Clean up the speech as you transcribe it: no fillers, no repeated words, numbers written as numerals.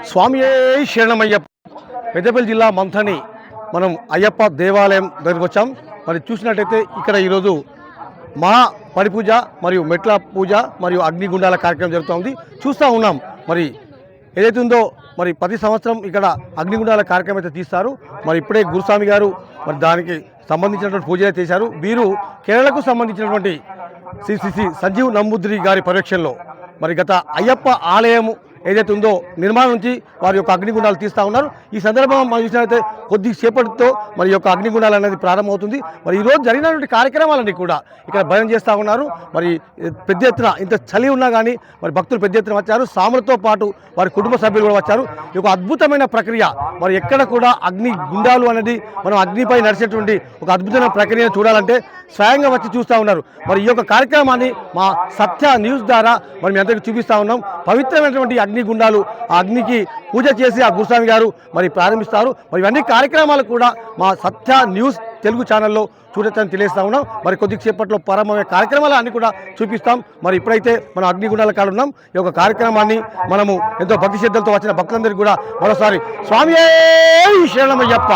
స్వామి శరణమయ్యప్ప. పెద్దపల్లి జిల్లా మంథని మనం అయ్యప్ప దేవాలయం దగ్గరికి వచ్చాం. మరి చూసినట్టయితే ఇక్కడ ఈరోజు మహా పడిపూజ మరియు మెట్ల పూజ మరియు అగ్నిగుండాల కార్యక్రమం జరుగుతుంది. చూస్తూ ఉన్నాం. మరి ఏదైతే ఉందో మరి ప్రతి సంవత్సరం ఇక్కడ అగ్నిగుండాల కార్యక్రమం అయితే తీస్తారు. మరి ఇప్పుడే గురుస్వామి గారు మరి దానికి సంబంధించినటువంటి పూజలు చేశారు. వీరు కేరళకు సంబంధించినటువంటి శ్రీ శ్రీ సంజీవ్ నంబూద్రి గారి పర్యవేక్షణలో మరి గత అయ్యప్ప ఆలయం ఏదైతే ఉందో నిర్మాణం నుంచి వారి యొక్క అగ్నిగుండాలు తీస్తూ ఉన్నారు. ఈ సందర్భంగా మనం చూసినట్లయితే కొద్దిసేపటితో మరి యొక్క అగ్నిగుండాలు అనేది ప్రారంభమవుతుంది. మరి ఈరోజు జరిగినటువంటి కార్యక్రమాలన్నీ కూడా ఇక్కడ భయం చేస్తూ ఉన్నారు. మరి పెద్ద ఎత్తున ఇంత చలి ఉన్నా కానీ మరి భక్తులు పెద్ద ఎత్తున వచ్చారు. సాములతో పాటు వారి కుటుంబ సభ్యులు కూడా వచ్చారు. ఈ యొక్క అద్భుతమైన ప్రక్రియ మరి ఎక్కడ కూడా అగ్ని గుండాలు అనేది మనం అగ్నిపై నడిచేటువంటి ఒక అద్భుతమైన ప్రక్రియను చూడాలంటే స్వయంగా వచ్చి చూస్తూ ఉన్నారు. మరి ఈ యొక్క కార్యక్రమాన్ని మా సత్య న్యూస్ ద్వారా మరి మీ అందరికీ చూపిస్తూ ఉన్నాం. పవిత్రమైనటువంటి అగ్నిగుండాలు ఆ అగ్నికి పూజ చేసి ఆ గురుస్వామి గారు మరి ప్రారంభిస్తారు. మరి ఇవన్నీ కార్యక్రమాలు కూడా మా సత్య న్యూస్ తెలుగు ఛానల్లో చూడొచ్చని తెలియజేస్తా ఉన్నాం. మరి కొద్దిసేపట్లో ప్రారంభమయ్యే కార్యక్రమాలు అన్ని కూడా చూపిస్తాం. మరి ఇప్పుడైతే మనం అగ్నిగుండాల కాడ ఉన్నాం. ఈ యొక్క కార్యక్రమాన్ని మనము ఎంతో భక్తి శ్రద్ధలతో వచ్చిన భక్తులందరికీ కూడా మరోసారి స్వామి శరణమయ్యప్ప